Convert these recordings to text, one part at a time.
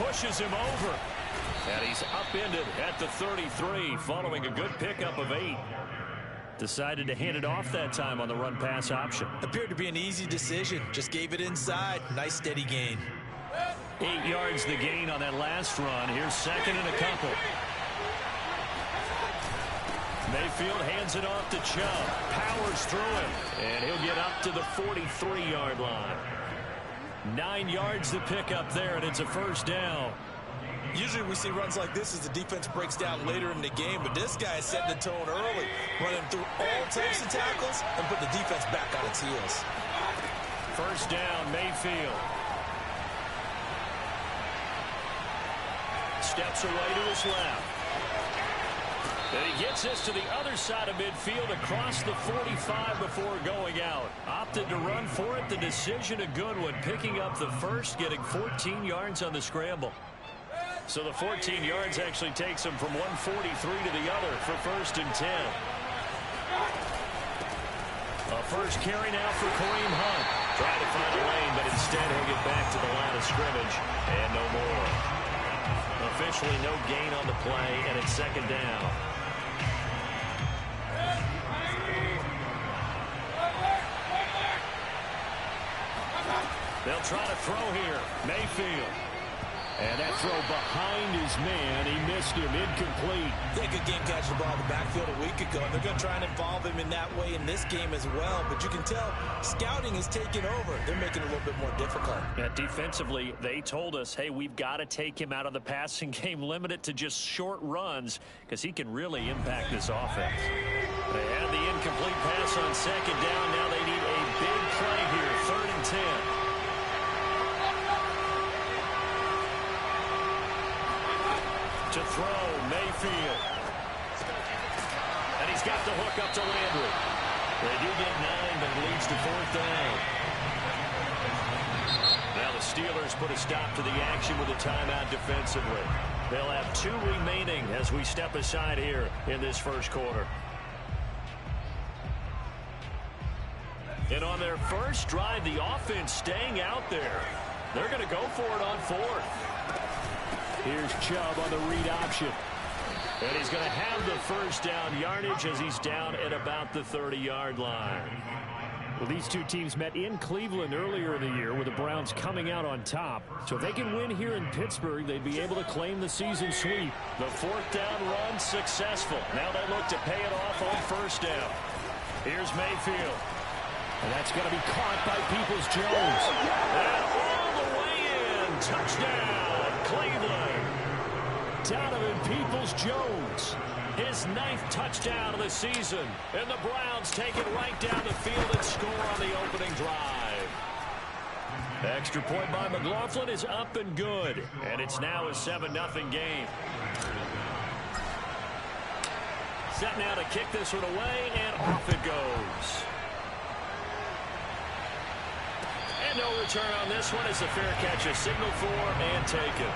pushes him over. And he's upended at the 33 following a good pickup of 8. Decided to hand it off that time on the run-pass option. Appeared to be an easy decision. Just gave it inside. Nice steady gain. 8 yards the gain on that last run. Here's second and a couple. Mayfield hands it off to Chubb. Powers through him. And he'll get up to the 43-yard line. 9 yards to pick up there, and it's a first down. Usually we see runs like this as the defense breaks down later in the game, but this guy is setting the tone early, running through all types of tackles and put the defense back on its heels. First down, Mayfield. Steps away to his left. And he gets this to the other side of midfield across the 45 before going out. Opted to run for it. The decision a good one. Picking up the first, getting 14 yards on the scramble. So the 14 yards actually takes him from 143 to the other for first and 10. A first carry now for Kareem Hunt. Trying to find a lane, but instead he'll get back to the line of scrimmage. And no more. Officially no gain on the play, and it's second down. They'll try to throw here. Mayfield. And that throw behind his man. He missed him. Incomplete. They could game catch the ball in the backfield a week ago, and they're going to try and involve him in that way in this game as well. But you can tell scouting is taking over. They're making it a little bit more difficult. Yeah, defensively, they told us, hey, we've got to take him out of the passing game, limit it to just short runs, because he can really impact this offense. They had the incomplete pass on second down. Now they need a big play here, 3rd and 10. To throw, Mayfield. And he's got the hook up to Landry. They do get 9, but it leads to 4th down. Now the Steelers put a stop to the action with a timeout defensively. They'll have 2 remaining as we step aside here in this first quarter. And on their first drive, the offense staying out there. They're going to go for it on 4th. Here's Chubb on the read option. And he's going to have the first down yardage as he's down at about the 30-yard line. Well, these two teams met in Cleveland earlier in the year with the Browns coming out on top. So if they can win here in Pittsburgh, they'd be able to claim the season sweep. The 4th down run successful. Now they look to pay it off on first down. Here's Mayfield. And that's going to be caught by Peoples-Jones. And all the way in. Touchdown, Cleveland. Donovan Peoples-Jones, his 9th touchdown of the season. And the Browns take it right down the field and score on the opening drive. Extra point by McLaughlin is up and good. And it's now a 7-0 game. Set now to kick this one away, and off it goes. And no return on this one as the fair catch is signaled for and taken.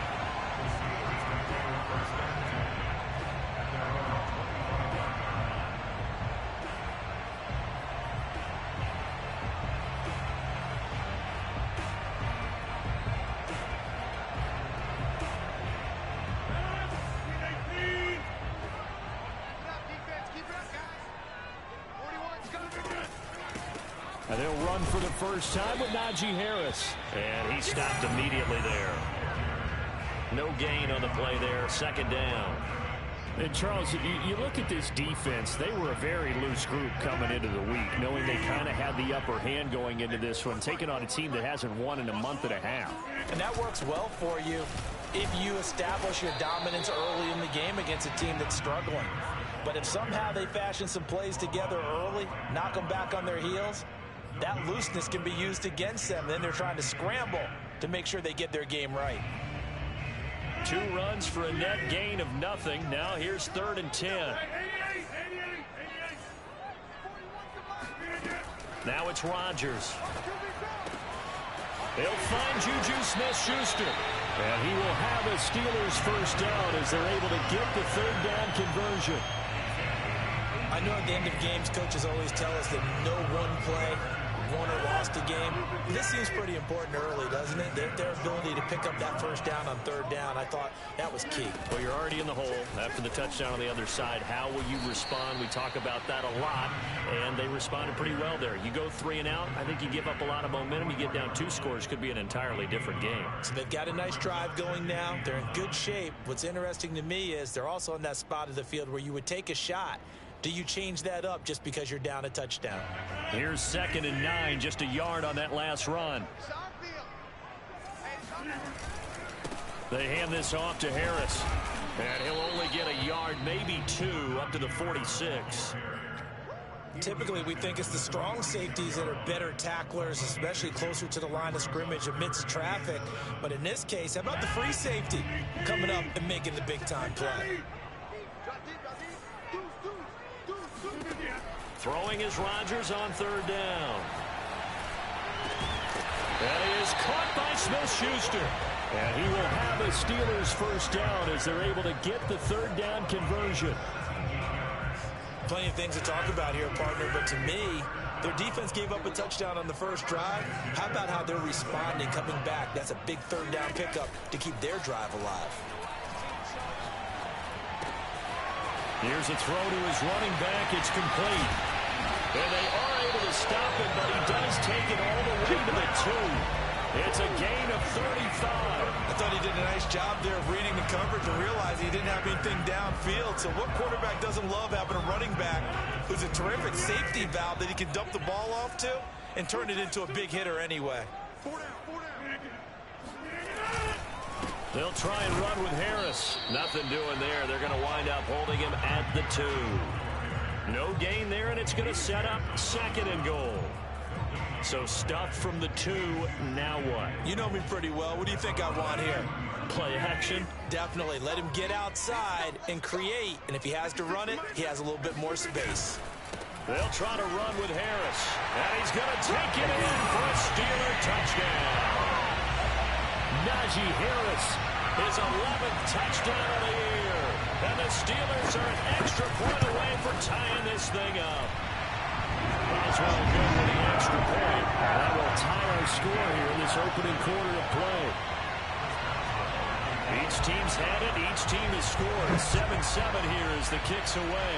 And they'll run for the first time with Najee Harris. And he stopped immediately there. No gain on the play there. Second down. And Charles, you look at this defense, they were a very loose group coming into the week, knowing they kind of had the upper hand going into this one, taking on a team that hasn't won in a month and a half. And that works well for you if you establish your dominance early in the game against a team that's struggling. But if somehow they fashion some plays together early, knock them back on their heels, that looseness can be used against them. Then they're trying to scramble to make sure they get their game right. 2 runs for a net gain of nothing. Now here's 3rd and 10. Now it's Rodgers. They'll find Juju Smith-Schuster. And he will have a Steelers first down as they're able to get the 3rd down conversion. I know at the end of games, coaches always tell us that no one play won or lost a game. This seems pretty important early, doesn't it? Their ability to pick up that first down on third down, I thought that was key. Well, you're already in the hole after the touchdown on the other side. How will you respond? We talk about that a lot, and they responded pretty well there. You go 3 and out, I think you give up a lot of momentum. You get down 2 scores, could be an entirely different game. So they've got a nice drive going now. They're in good shape. What's interesting to me is they're also in that spot of the field where you would take a shot. Do you change that up just because you're down a touchdown? Here's 2nd and 9, just a yard on that last run. They hand this off to Harris. And he'll only get a yard, maybe 2, up to the 46. Typically, we think it's the strong safeties that are better tacklers, especially closer to the line of scrimmage amidst traffic. But in this case, how about the free safety coming up and making the big-time play? Throwing is Rodgers on 3rd down. That is caught by Smith-Schuster. And he will have a Steelers first down as they're able to get the 3rd down conversion. Plenty of things to talk about here, partner, but to me, their defense gave up a touchdown on the first drive. How about how they're responding, coming back? That's a big 3rd down pickup to keep their drive alive. Here's a throw to his running back. It's complete. And they are able to stop him, but he does take it all the way to the 2. It's a gain of 35. I thought he did a nice job there of reading the coverage and realizing he didn't have anything downfield. So what quarterback doesn't love having a running back who's a terrific safety valve that he can dump the ball off to and turn it into a big hitter anyway? They'll try and run with Harris. Nothing doing there. They're going to wind up holding him at the 2. No gain there, and it's going to set up 2nd and goal. So stuffed from the 2, now what? You know me pretty well. What do you think I want here? Play action? Definitely. Let him get outside and create. And if he has to run it, he has a little bit more space. They'll try to run with Harris. And he's going to take it in for a Steeler touchdown. Najee Harris, his 11th touchdown of the year. And the Steelers are an extra point away for tying this thing up. Boswell good with the extra point. That will tie our score here in this opening quarter of play. Each team's had it. Each team has scored. 7-7 here as the kick's away.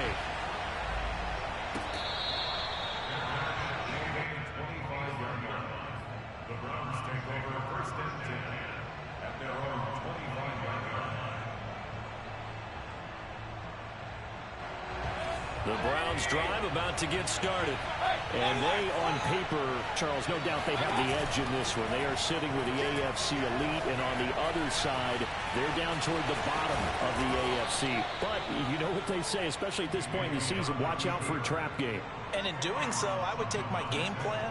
The Browns take over 1st and 10 at their own 25-yard line. The Browns drive about to get started. And they, on paper, Charles, no doubt they have the edge in this one. They are sitting with the AFC elite, and on the other side, they're down toward the bottom of the AFC. But you know what they say, especially at this point in the season, watch out for a trap game. And in doing so, I would take my game plan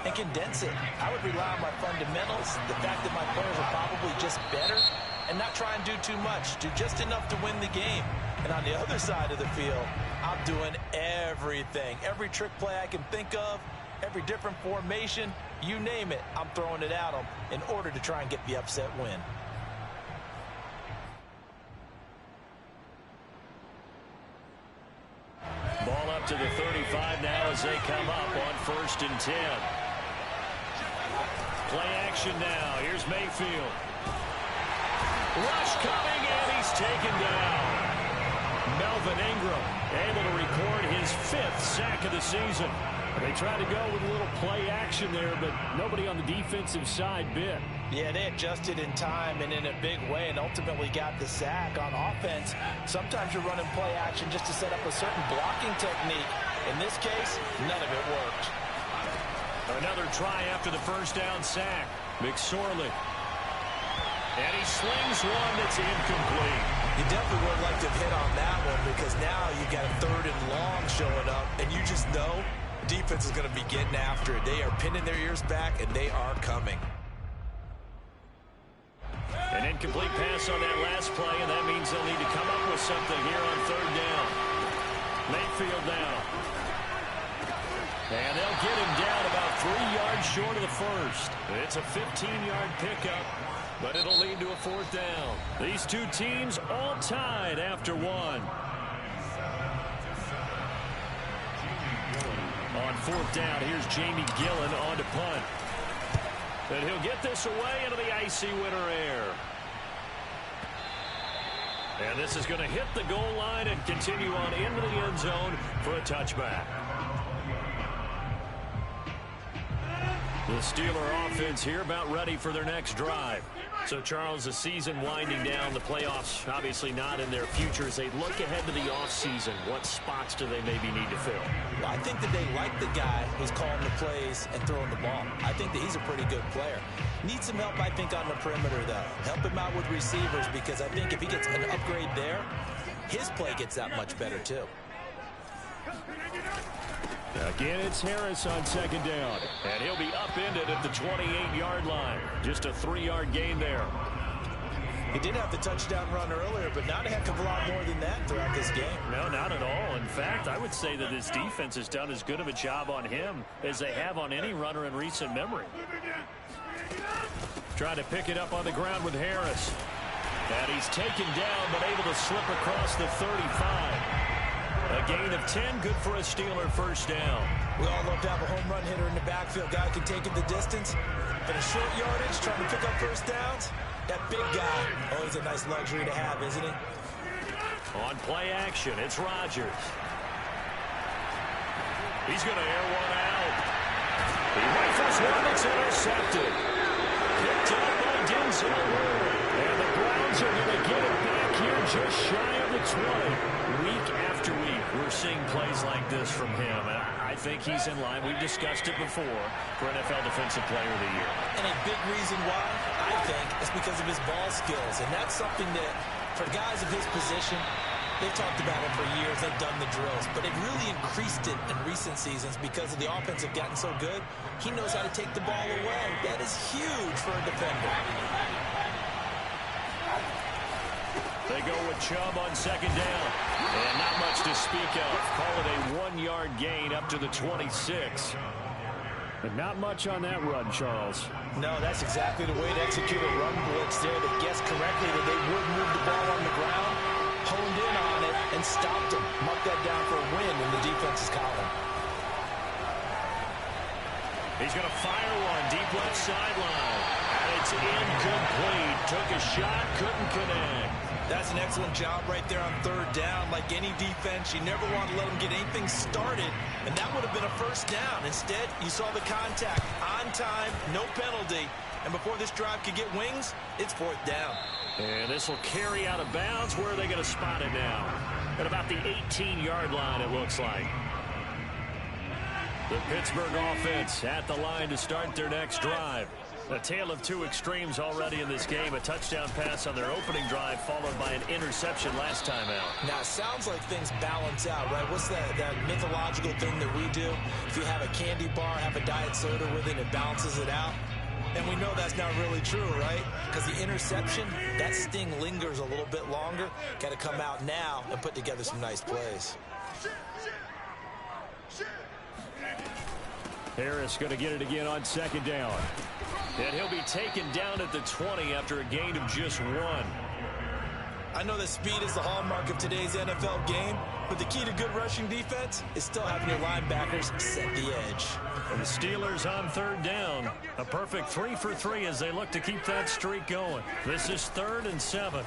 and condense it. I would rely on my fundamentals, the fact that my players are probably just better, and not try and do too much. Do just enough to win the game. And on the other side of the field, I'm doing everything. Every trick play I can think of, every different formation, you name it, I'm throwing it at them in order to try and get the upset win. Ball up to the 35 now as they come up on 1st and 10. Play action now. Here's Mayfield. Rush coming, and he's taken down. Melvin Ingram able to record his 5th sack of the season. They tried to go with a little play action there, but nobody on the defensive side bit. Yeah, they adjusted in time and in a big way and ultimately got the sack. On offense, sometimes you're running play action just to set up a certain blocking technique. In this case, none of it worked. Another try after the first down sack. McSorley. And he slings one that's incomplete. You definitely would like to have hit on that one because now you got a 3rd and long showing up, and you just know defense is going to be getting after it. They are pinning their ears back, and they are coming. An incomplete pass on that last play, and that means they'll need to come up with something here on 3rd down. Mayfield now. And they'll get him down about 3 yards short of the first. It's a 15-yard pickup, but it'll lead to a 4th down. These two teams all tied after one. On On fourth down, here's Jamie Gillen on to punt. And he'll get this away into the icy winter air. And this is going to hit the goal line and continue on into the end zone for a touchback. The Steeler offense here about ready for their next drive. So, Charles, the season winding down, the playoffs obviously not in their future. As they look ahead to the offseason, what spots do they maybe need to fill? Well, I think that they like the guy who's calling the plays and throwing the ball. I think that he's a pretty good player. Needs some help, I think, on the perimeter, though. Help him out with receivers, because I think if he gets an upgrade there, his play gets that much better, too. Again, it's Harris on second down. And he'll be upended at the 28-yard line. Just a 3-yard gain there. He did have the touchdown run earlier, but not a heck of a lot more than that throughout this game. No, not at all. In fact, I would say that this defense has done as good of a job on him as they have on any runner in recent memory. Trying to pick it up on the ground with Harris. And he's taken down, but able to slip across the 35. A gain of 10, good for a Steeler first down. We all love to have a home run hitter in the backfield. Guy can take it the distance. But a short yardage, trying to pick up first downs. That big guy, always a nice luxury to have, isn't he? On play action, it's Rodgers. He's going to air one out. He rifles one that's intercepted. Picked up by Denzel Ward. And the Browns are going to get it back here just shy of the 20. Week after week, we're seeing plays like this from him. And I think he's in line. We've discussed it before for NFL Defensive Player of the Year. And a big reason why, I think, is because of his ball skills. And that's something that, for guys of his position, they've talked about it for years. They've done the drills. But they've really increased it in recent seasons because of the offense have gotten so good. He knows how to take the ball away. That is huge for a defender. They go with Chubb on second down. And not much to speak of. Call it a 1-yard gain up to the 26. But not much on that run, Charles. No, that's exactly the way to execute a run blitz there. They guessed correctly that they would move the ball on the ground, honed in on it, and stopped him. Mark that down for a win in the defense's column. He's going to fire one deep left sideline. And it's incomplete. Took a shot, couldn't connect. That's an excellent job right there on third down. Like any defense, you never want to let them get anything started, and that would have been a first down. Instead, you saw the contact on time, no penalty, and before this drive could get wings, it's fourth down. And this will carry out of bounds. Where are they going to spot it now? At about the 18-yard line, it looks like. The Pittsburgh offense at the line to start their next drive. A tale of two extremes already in this game. A touchdown pass on their opening drive, followed by an interception last time out. Now, it sounds like things balance out, right? What's that mythological thing that we do? If you have a candy bar, have a diet soda with it, it balances it out. And we know that's not really true, right? Because the interception, that sting lingers a little bit longer. Got to come out now and put together some nice plays. Harris going to get it again on second down. And he'll be taken down at the 20 after a gain of just 1. I know that speed is the hallmark of today's NFL game, but the key to good rushing defense is still having your linebackers set the edge. And the Steelers on third down. A perfect 3 for 3 as they look to keep that streak going. This is 3rd and 7.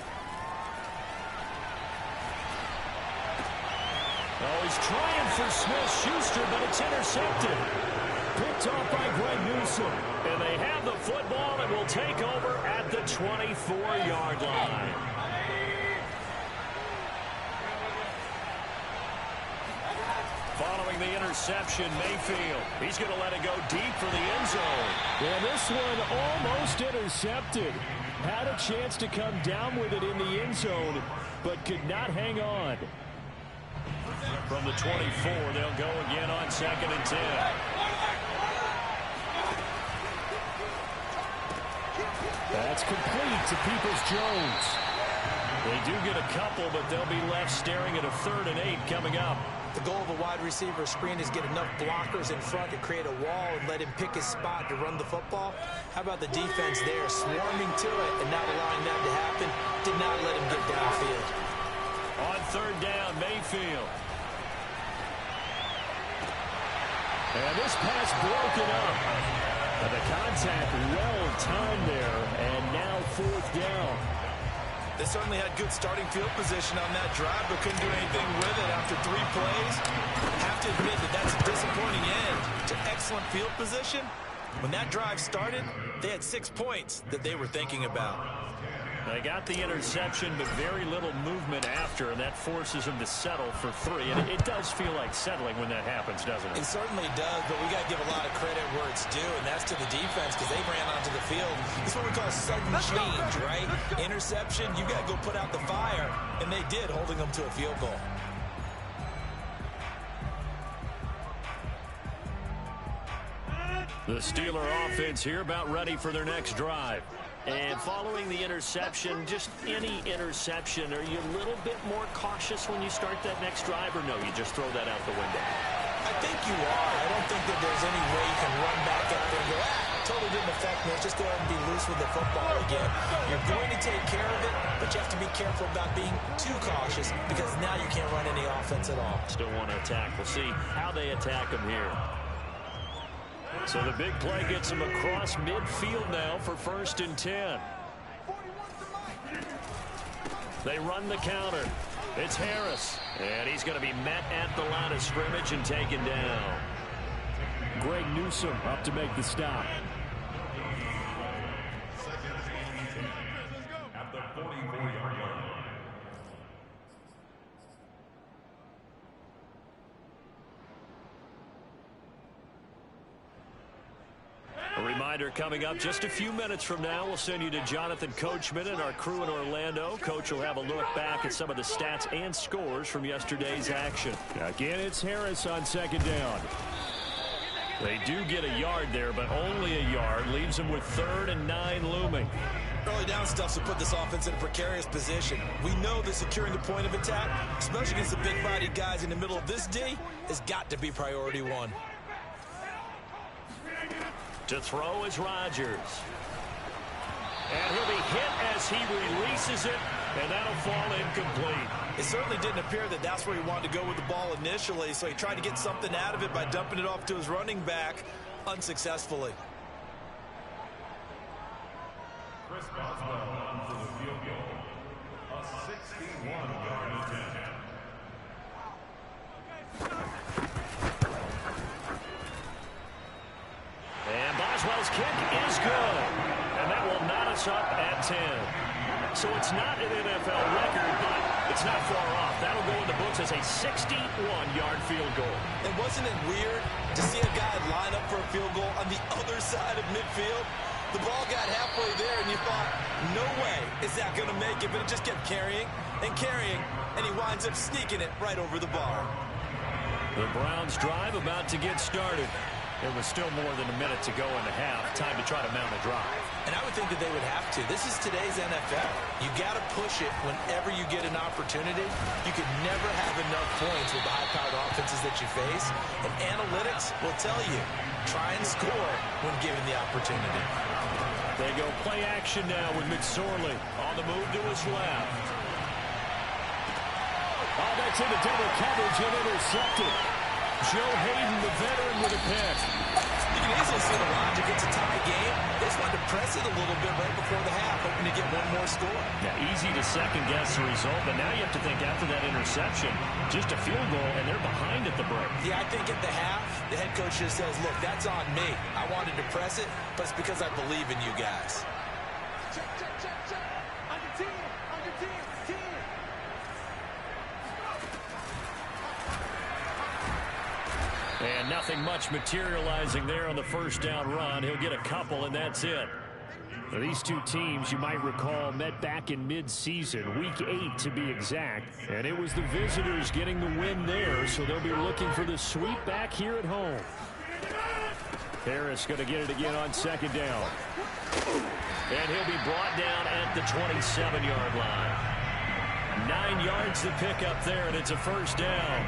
Oh, he's trying for Smith-Schuster, but it's intercepted. Picked off by Greg Newsome. And they have the football and will take over at the 24-yard line. Following the interception, Mayfield. He's going to let it go deep for the end zone. And this one almost intercepted. Had a chance to come down with it in the end zone, but could not hang on. From the 24, they'll go again on 2nd and 10. That's complete to Peoples-Jones. They do get a couple, but they'll be left staring at a 3rd and 8 coming up. The goal of a wide receiver screen is get enough blockers in front to create a wall and let him pick his spot to run the football. How about the defense there, swarming to it and not allowing that to happen? Did not let him get downfield. On 3rd down, Mayfield. And this pass broken up. And the contact well timed there, and now 4th down. They certainly had good starting field position on that drive, but couldn't do anything with it after 3 plays. Have to admit that that's a disappointing end to excellent field position. When that drive started, they had 6 points that they were thinking about. They got the interception, but very little movement after, and that forces them to settle for 3. And it does feel like settling when that happens, doesn't it? It certainly does, but we got to give a lot of credit where it's due, and that's to the defense because they ran onto the field. It's what we call sudden change, right? Interception, you got to go put out the fire, and they did, holding them to a field goal. The Steeler offense here about ready for their next drive. And following the interception, just any interception, are you a little bit more cautious when you start that next drive, or no, you just throw that out the window? I think you are. I don't think that there's any way you can run back out there and go, totally didn't affect me. Let's just go ahead and be loose with the football again. You're going to take care of it, but you have to be careful about being too cautious because now you can't run any offense at all. Still want to attack. We'll see how they attack them here. So the big play gets them across midfield now for 1st and 10. They run the counter. It's Harris. And he's going to be met at the line of scrimmage and taken down. Greg Newsome up to make the stop. At the 44-yard line. A reminder coming up just a few minutes from now, we'll send you to Jonathan Coachman and our crew in Orlando. Coach will have a look back at some of the stats and scores from yesterday's action. Again, it's Harris on 2nd down. They do get a yard there, but only a yard. Leaves them with 3rd and 9 looming. Early down stuff to put this offense in a precarious position. We know that securing the point of attack, especially against the big-bodied guys in the middle of this D, has got to be priority 1. To throw is Rodgers. And he'll be hit as he releases it, and that'll fall incomplete. It certainly didn't appear that that's where he wanted to go with the ball initially, so he tried to get something out of it by dumping it off to his running back unsuccessfully. Chris Boswell for the field goal. A 61-yard attempt. And Boswell's kick is good. And that will knot us up at 10. So it's not an NFL record, but it's not far off. That'll go in the books as a 61-yard field goal. And wasn't it weird to see a guy line up for a field goal on the other side of midfield? The ball got halfway there, and you thought, no way is that going to make it. But it just kept carrying and carrying, and he winds up sneaking it right over the bar. The Browns drive about to get started. There was still more than a minute to go in the half. Time to try to mount a drive. And I would think that they would have to. This is today's NFL. You got to push it whenever you get an opportunity. You can never have enough points with the high-powered offenses that you face. And analytics will tell you, try and score when given the opportunity. They go play action now with McSorley on the move to his left. Oh, that's into double coverage and intercepted. Joe Hayden, the veteran, with a pick. You can easily see the logic. It's a tie game. They just wanted to press it a little bit right before the half, hoping to get one more score. Yeah, easy to second-guess the result, but now you have to think after that interception, just a field goal, and they're behind at the break. Yeah, I think at the half, the head coach just says, look, that's on me. I wanted to press it, but it's because I believe in you guys. Check. On your team. And nothing much materializing there on the first down run. He'll get a couple, and that's it. Now, these two teams, you might recall, met back in mid-season, Week 8 to be exact. And it was the visitors getting the win there, so they'll be looking for the sweep back here at home. Harris going to get it again on 2nd down. And he'll be brought down at the 27-yard line. 9 yards to pick up there, and it's a first down.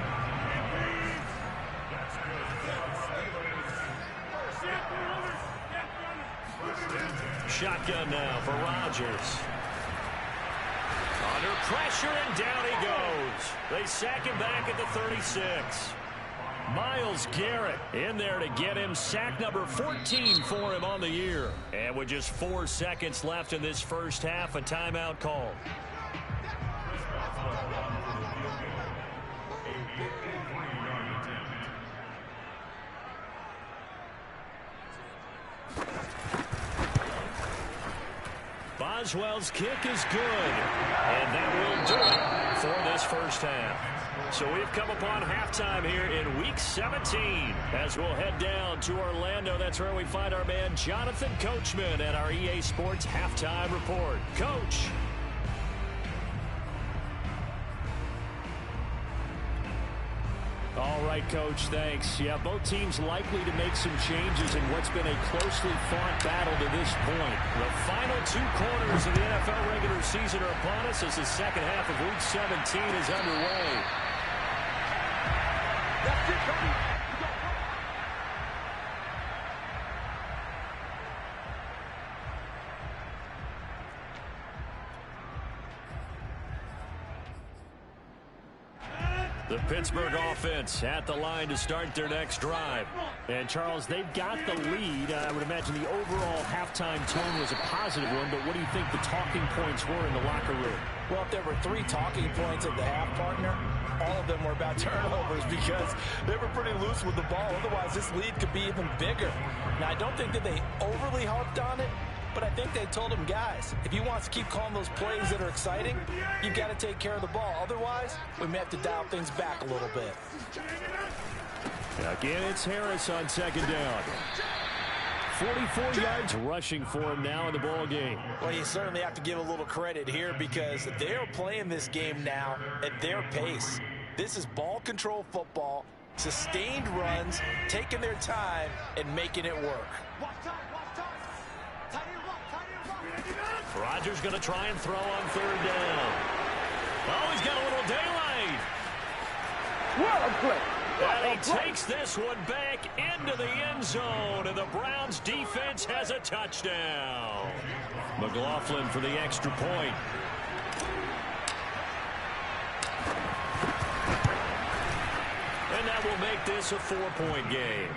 Shotgun now for Rodgers. Under pressure, and down he goes. They sack him back at the 36. Myles Garrett in there to get him. Sack number 14 for him on the year. And with just 4 seconds left in this first half, a timeout called. Boswell's kick is good, and that will do it for this first half. So we've come upon halftime here in Week 17 as we'll head down to Orlando. That's where we find our man Jonathan Coachman at our EA Sports Halftime Report. Coach. All right, Coach, thanks. Yeah, both teams likely to make some changes in what's been a closely fought battle to this point. The final 2 quarters of the NFL regular season are upon us as the second half of Week 17 is underway. That's it, buddy. The Pittsburgh offense at the line to start their next drive. And, Charles, they've got the lead. I would imagine the overall halftime tone was a positive one, but what do you think the talking points were in the locker room? Well, if there were 3 talking points at the half, partner, all of them were about turnovers because they were pretty loose with the ball. Otherwise, this lead could be even bigger. Now, I don't think that they overly harped on it, but I think they told them, guys, if you want to keep calling those plays that are exciting, you've got to take care of the ball. Otherwise, we may have to dial things back a little bit. Again, it's Harris on second down. 44 yards rushing for him now in the ball game. Well, you certainly have to give a little credit here because they're playing this game now at their pace. This is ball control football, sustained runs, taking their time, and making it work. Rodgers going to try and throw on third down. Oh, he's got a little daylight. What a play. And he takes this one back into the end zone, and the Browns defense has a touchdown. McLaughlin for the extra point. And that will make this a 4-point game.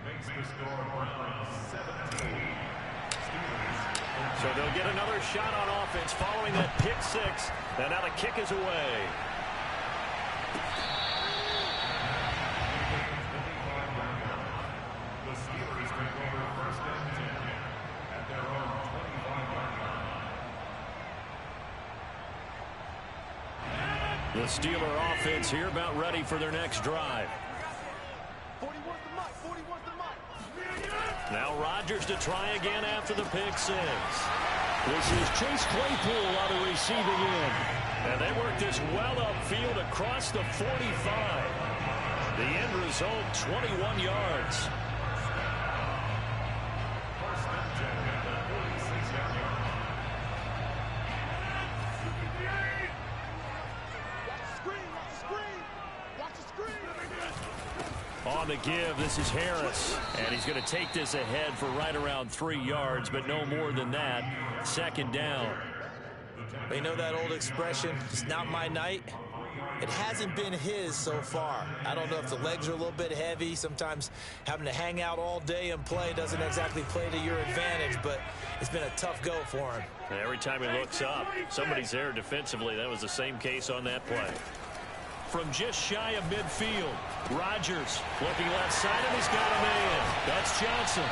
Makes the score Browns 17. So they'll get another shot on offense following that pick 6. And now the kick is away. The Steelers take over first and 10 at their own 25-yard line. The Steeler offense here about ready for their next drive. 41's the mark. 41's the mark. Now Rodgers to try again after the pick 6. This is Chase Claypool on the receiving end. And they work this well upfield across the 45. The end result, 21 yards. First and 10 at the 46-yard line. Watch the screen. Watch the screen. Watch the screen. On the give, this is Harris. And he's going to take this ahead for right around 3 yards, but no more than that. Second down. You know that old expression, it's not my night? It hasn't been his so far. I don't know if the legs are a little bit heavy. Sometimes having to hang out all day and play doesn't exactly play to your advantage, but it's been a tough go for him. Every time he looks up, somebody's there defensively. That was the same case on that play. From just shy of midfield, Rodgers looking left side, and he's got a man. That's Johnson.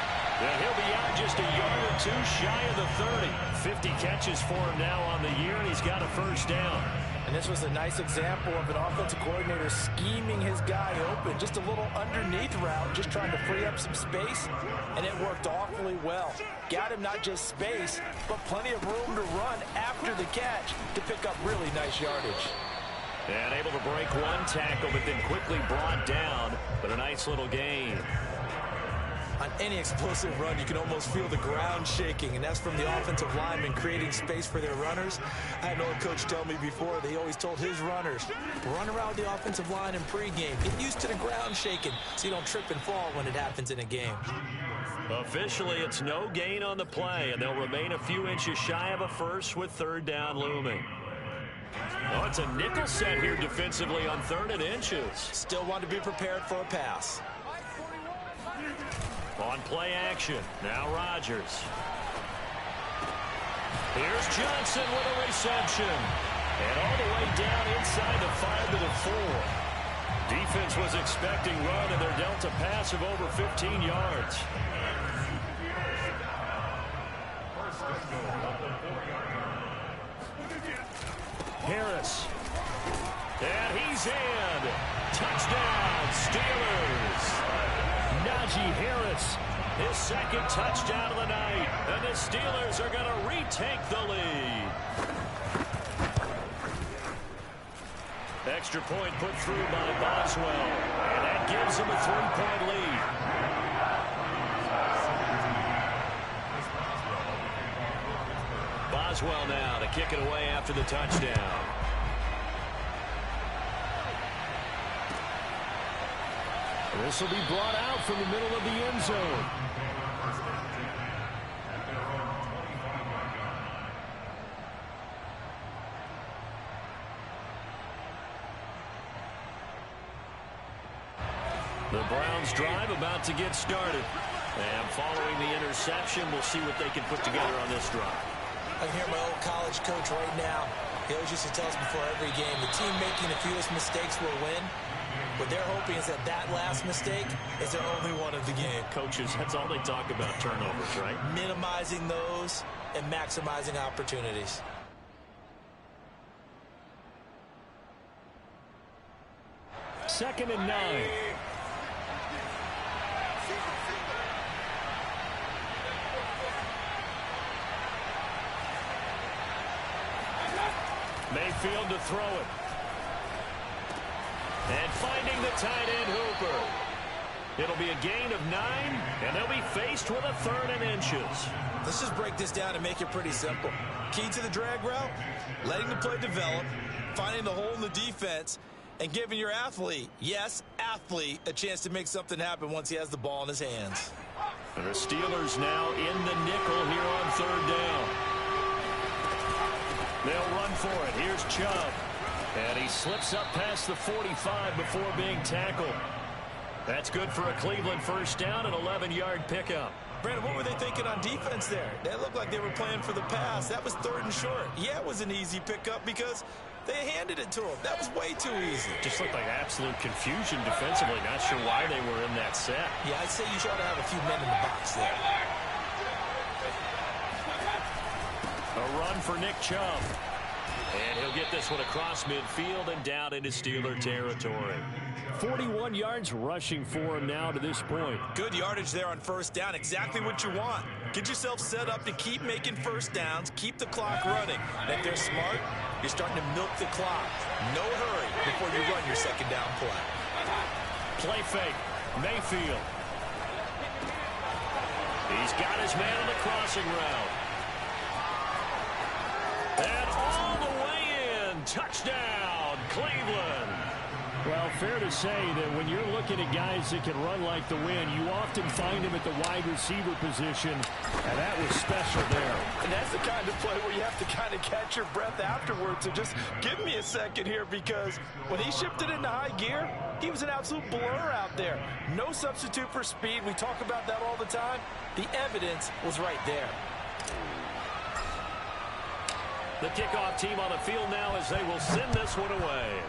And he'll be out just a yard or 2 shy of the 30. 50 catches for him now on the year, and he's got a first down. And this was a nice example of an offensive coordinator scheming his guy open. Just a little underneath route, just trying to free up some space, and it worked awfully well. Got him not just space, but plenty of room to run after the catch to pick up really nice yardage. And able to break one tackle, but then quickly brought down. But a nice little gain. On any explosive run, you can almost feel the ground shaking, and that's from the offensive linemen creating space for their runners. I had an old coach tell me before, they always told his runners, run around the offensive line in pregame. Get used to the ground shaking so you don't trip and fall when it happens in a game. Officially, it's no gain on the play, and they'll remain a few inches shy of a first with third down looming. Oh, it's a nickel set here defensively on 3rd and inches. Still want to be prepared for a pass. On play action. Now Rodgers. Here's Johnson with a reception. And all the way down inside the 5 to the 4. Defense was expecting run, and they're dealt a pass of over 15 yards. Harris. And he's in. Touchdown, Steelers. Najee Harris, his 2nd touchdown of the night. And the Steelers are going to retake the lead. Extra point put through by Boswell. And that gives him a 3-point lead. Boswell now to kick it away after the touchdown. This will be brought out from the middle of the end zone. The Browns drive about to get started. And following the interception, we'll see what they can put together on this drive. I can hear my old college coach right now. He always used to tell us before every game, the team making the fewest mistakes will win. What they're hoping is that that last mistake is their only one of the game. Coaches, that's all they talk about, turnovers, right? Minimizing those and maximizing opportunities. Second and 9. Mayfield to throw it. And finding the tight end Hooper. It'll be a gain of 9, and they'll be faced with a 3rd and inches. Let's just break this down and make it pretty simple. Key to the drag route, letting the play develop, finding the hole in the defense, and giving your athlete, yes, athlete, a chance to make something happen once he has the ball in his hands. And the Steelers now in the nickel here on 3rd down. They'll run for it. Here's Chubb. And he slips up past the 45 before being tackled. That's good for a Cleveland first down, an 11-yard pickup. Brandon, what were they thinking on defense there? They looked like they were playing for the pass. That was 3rd and short. Yeah, it was an easy pickup because they handed it to him. That was way too easy. Just looked like absolute confusion defensively. Not sure why they were in that set. Yeah, I'd say you should have a few men in the box there. A run for Nick Chubb. And he'll get this one across midfield and down into Steeler territory. 41 yards rushing for him now to this point. Good yardage there on first down. Exactly what you want. Get yourself set up to keep making first downs, keep the clock running. And if they're smart, you're starting to milk the clock. No hurry before you run your second down play. Play fake. Mayfield. He's got his man on the crossing route. And all the way in. Touchdown, Cleveland. Well, fair to say that when you're looking at guys that can run like the wind, you often find them at the wide receiver position, and that was special there. And that's the kind of play where you have to kind of catch your breath afterwards. So just give me a second here, because when he shifted into high gear, he was an absolute blur out there. No substitute for speed. We talk about that all the time. The evidence was right there. The kickoff team on the field now as they will send this one away.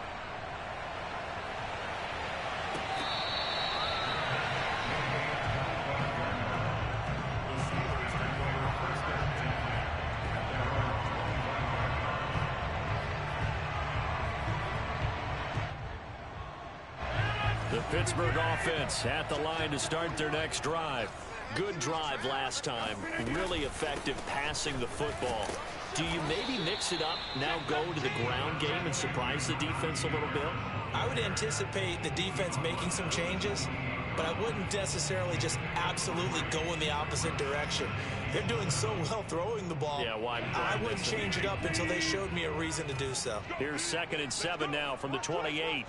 The Pittsburgh offense at the line to start their next drive. Good drive last time. Really effective passing the football. Do you maybe mix it up, now go to the ground game and surprise the defense a little bit? I would anticipate the defense making some changes, but I wouldn't necessarily just absolutely go in the opposite direction. They're doing so well throwing the ball. Yeah, why I wouldn't change it up until they showed me a reason to do so. Here's 2nd and 7 now from the 28.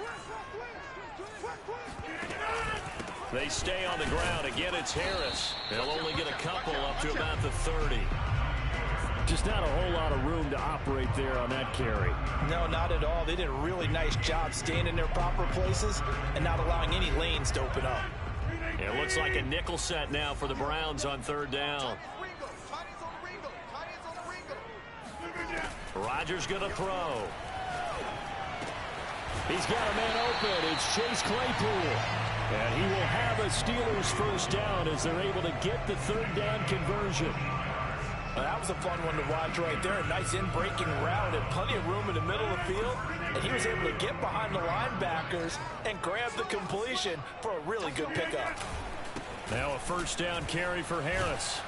They stay on the ground. Again, it's Harris. They'll only get a couple up to about the 30. Just not a whole lot of room to operate there on that carry. No, not at all. They did a really nice job staying in their proper places and not allowing any lanes to open up. It looks like a nickel set now for the Browns on third down. Rodgers going to throw. He's got a man open. It's Chase Claypool. And he will have a Steelers first down as they're able to get the third down conversion. That was a fun one to watch right there. A nice in-breaking route and plenty of room in the middle of the field. And he was able to get behind the linebackers and grab the completion for a really good pickup. Now a first down carry for Harris.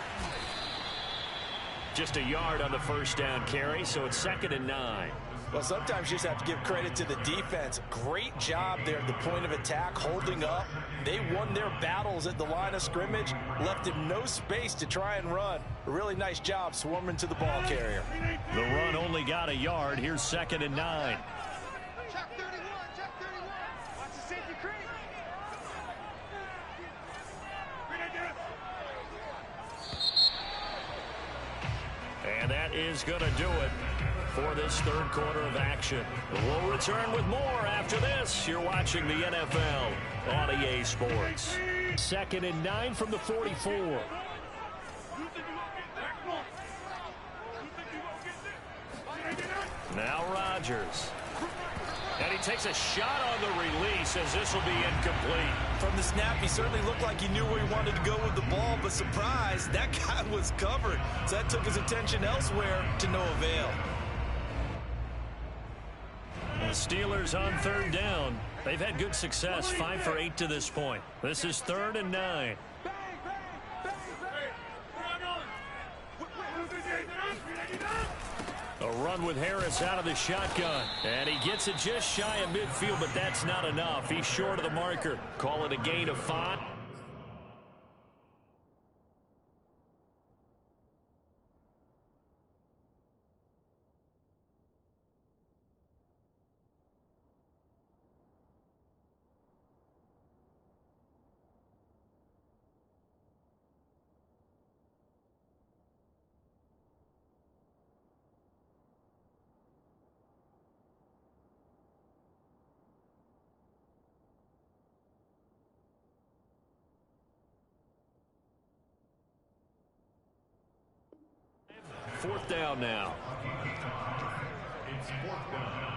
Just a yard on the first down carry, so it's 2nd and 9. Well, sometimes you just have to give credit to the defense. Great job there at the point of attack, holding up. They won their battles at the line of scrimmage, left him no space to try and run. A really nice job swarming to the ball carrier. The run only got a yard. Here's 2nd and 9. Check 31, check 31. Watch the safety creep. And that is going to do it for this third quarter of action. We'll return with more after this. You're watching the NFL on EA Sports. 2nd and 9 from the 44. Now Rodgers. And he takes a shot on the release as this will be incomplete. From the snap, he certainly looked like he knew where he wanted to go with the ball, but surprise, that guy was covered. So that took his attention elsewhere to no avail. The Steelers on third down. They've had good success, 5 for 8 to this point. This is 3rd and 9. A run with Harris out of the shotgun. And he gets it just shy of midfield, but that's not enough. He's short of the marker. Call it a gain of 5. Fourth down now. It's 4th down.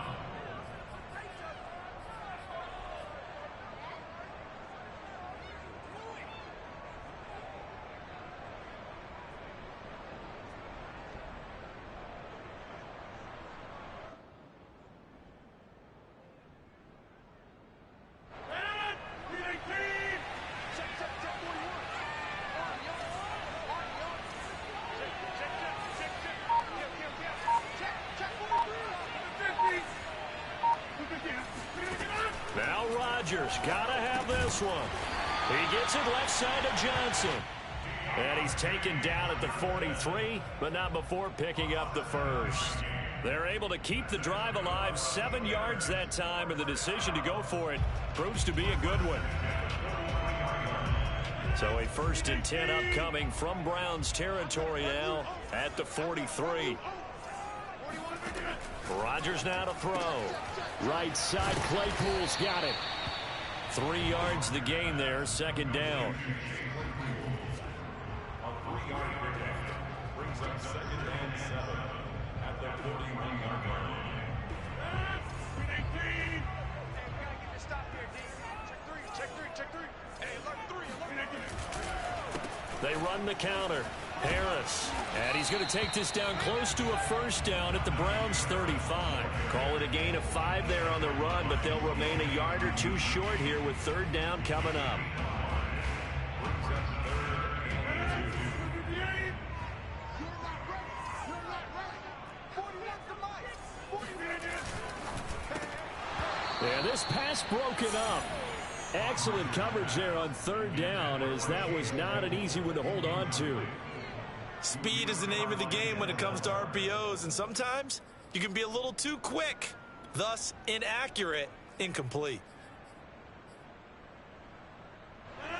Now Rodgers gotta have this one. He gets it left side to Johnson. And he's taken down at the 43, but not before picking up the first. They're able to keep the drive alive, 7 yards that time, and the decision to go for it proves to be a good one. So a 1st and 10 upcoming from Browns territory now at the 43. Rodgers now to throw. Right side, Claypool's got it. 3 yards the gain there, 2nd down. A 3-yard pickup brings up 2nd and 7 at the 41-yard line. They run the counter. Harris. And he's going to take this down close to a first down at the Browns 35. Call it a gain of 5 there on the run, but they'll remain a yard or 2 short here with third down coming up. Yeah, this pass broken up. Excellent coverage there on third down, as that was not an easy one to hold on to. Speed is the name of the game when it comes to RPOs, and sometimes you can be a little too quick, thus inaccurate, incomplete.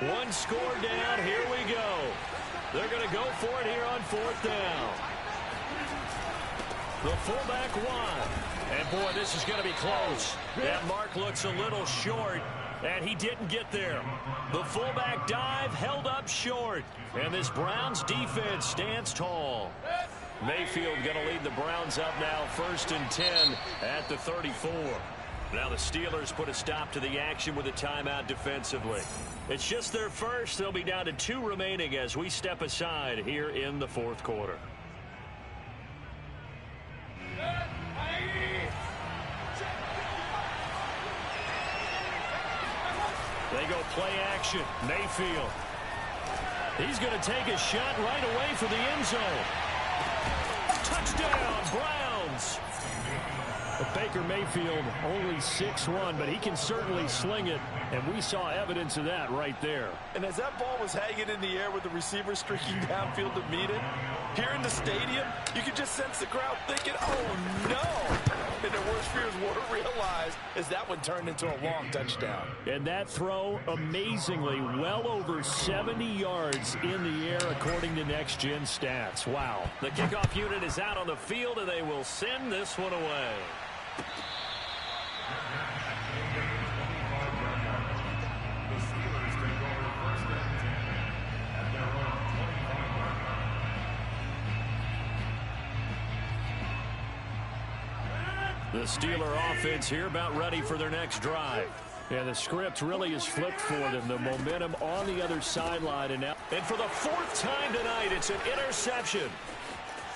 One score down. Here we go. They're going to go for it here on 4th down. The fullback wide. And, boy, this is going to be close. That mark looks a little short, and he didn't get there. The fullback dive held up short, and this Browns defense stands tall. Mayfield going to lead the Browns up now, 1st and 10 at the 34. Now the Steelers put a stop to the action with a timeout defensively. It's just their first. They'll be down to 2 remaining as we step aside here in the 4th quarter. They go play action. Mayfield. He's going to take a shot right away for the end zone. Touchdown, Browns. Baker Mayfield only 6'1", but he can certainly sling it, and we saw evidence of that right there. And as that ball was hanging in the air with the receiver streaking downfield to meet it, here in the stadium, you could just sense the crowd thinking, oh, no. And their worst fears were realized as that one turned into a long touchdown. And that throw, amazingly, well over 70 yards in the air, according to Next Gen Stats. Wow. The kickoff unit is out on the field, and they will send this one away. The Steeler offense here about ready for their next drive. Yeah, the script really is flipped for them. The momentum on the other sideline. And for the 4th time tonight, it's an interception.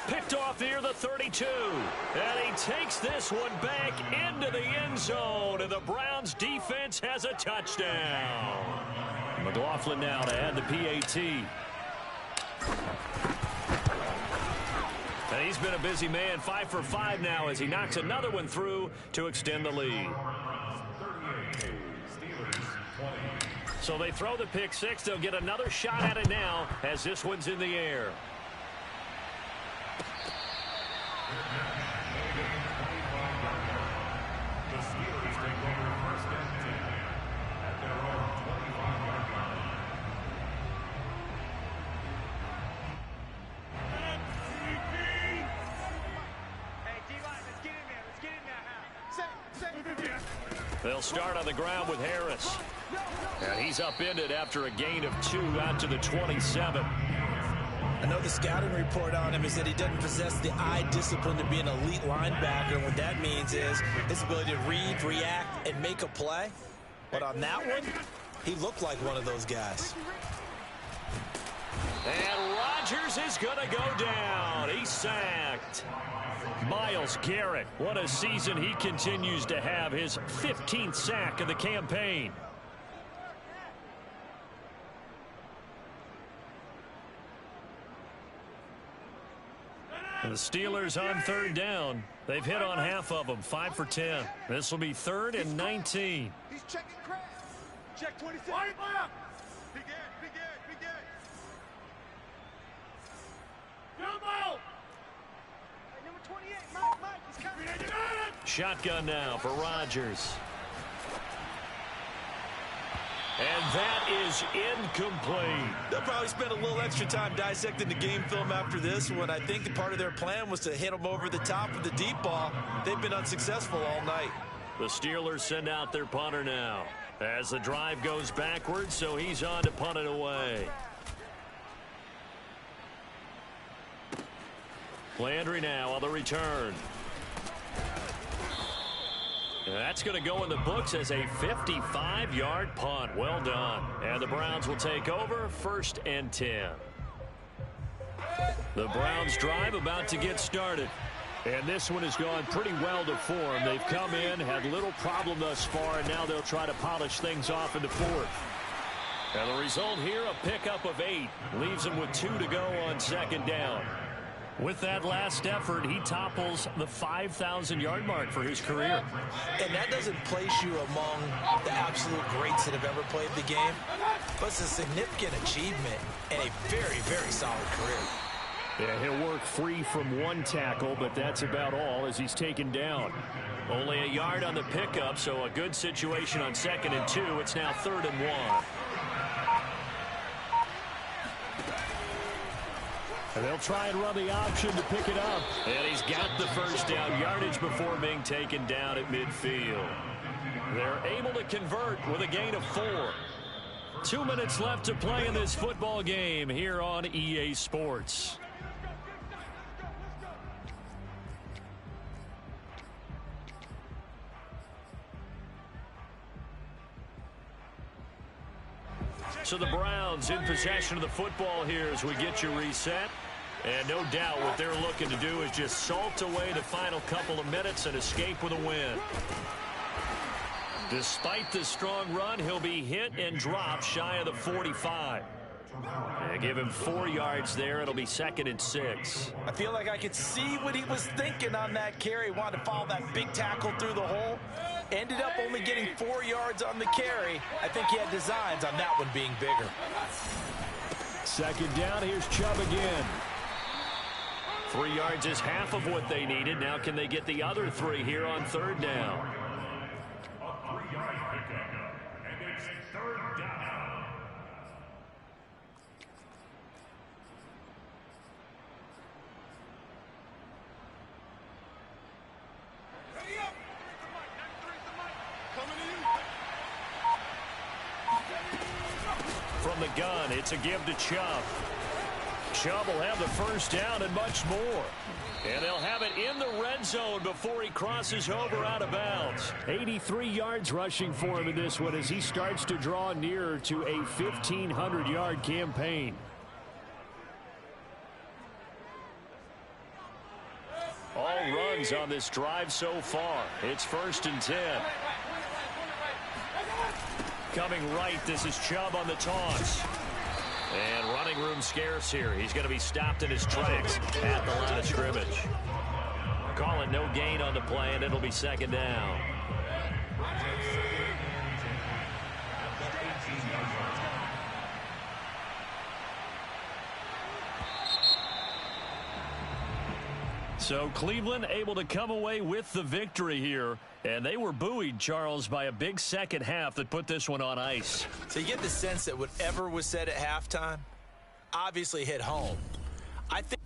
Picked off near the 32. And he takes this one back into the end zone. And the Browns defense has a touchdown. McLaughlin now to add the PAT. And he's been a busy man, 5 for 5 now as he knocks another one through to extend the lead. So they throw the pick 6. They'll get another shot at it now as this one's in the air. The Steelers take over 1st and 10 at their own 25-yard line. They'll start on the ground with Harris. And he's upended after a gain of 2 out to the 27. I know the scouting report on him is that he doesn't possess the eye discipline to be an elite linebacker. And what that means is his ability to read, react, and make a play. But on that one, he looked like one of those guys. And Rodgers is going to go down. He's sacked. Myles Garrett, what a season he continues to have, his 15th sack of the campaign. The Steelers on 3rd down. They've hit on half of them, 5 for 10. This will be 3rd and 19. He's checking Craig. Check 27. Big Ed, big Ed, big Ed. Jumbo! Hey, number 28, Mike, he's coming. Shotgun now for Rodgers. And that is incomplete. They'll probably spend a little extra time dissecting the game film after this one. I think the part of their plan was to hit them over the top with the deep ball. They've been unsuccessful all night. The Steelers send out their punter now as the drive goes backwards, so he's on to punt it away. Landry now on the return. That's going to go in the books as a 55-yard punt. Well done. And the Browns will take over, 1st and 10. The Browns drive about to get started. And this one has gone pretty well to form. They've come in, had little problem thus far, and now they'll try to polish things off in the 4th. And the result here, a pickup of 8. Leaves them with 2 to go on 2nd down. With that last effort, he topples the 5,000-yard mark for his career. And that doesn't place you among the absolute greats that have ever played the game, but it's a significant achievement and a very, very solid career. Yeah, he'll work free from 1 tackle, but that's about all as he's taken down. Only a yard on the pickup, so a good situation on 2nd and 2. It's now 3rd and 1. And they'll try and run the option to pick it up. And he's got the first down yardage before being taken down at midfield. They're able to convert with a gain of 4. 2 minutes left to play in this football game here on EA Sports. So the Browns in possession of the football here as we get you reset. And no doubt what they're looking to do is just salt away the final couple of minutes and escape with a win. Despite the strong run, he'll be hit and dropped shy of the 45. And give him 4 yards there. It'll be 2nd and 6. I feel like I could see what he was thinking on that carry. Wanted to follow that big tackle through the hole. Ended up only getting 4 yards on the carry. I think he had designs on that one being bigger. 2nd down. Here's Chubb again. 3 yards is half of what they needed. Now can they get the other 3 here on 3rd down? A 3-yard pickup, and it's 3rd down. Ready up. Coming to you. From the gun, it's a give to Chubb. Chubb will have the first down and much more. And they'll have it in the red zone before he crosses over out of bounds. 83 yards rushing for him in this one as he starts to draw nearer to a 1,500-yard campaign. All runs on this drive so far. It's 1st and 10. Coming right, this is Chubb on the toss. And running room scarce here. He's going to be stopped in his tracks at the line of scrimmage. Call it no gain on the play, and it'll be 2nd down. So Cleveland able to come away with the victory here. And they were buoyed, Charles, by a big second half that put this one on ice. So you get the sense that whatever was said at halftime obviously hit home. I think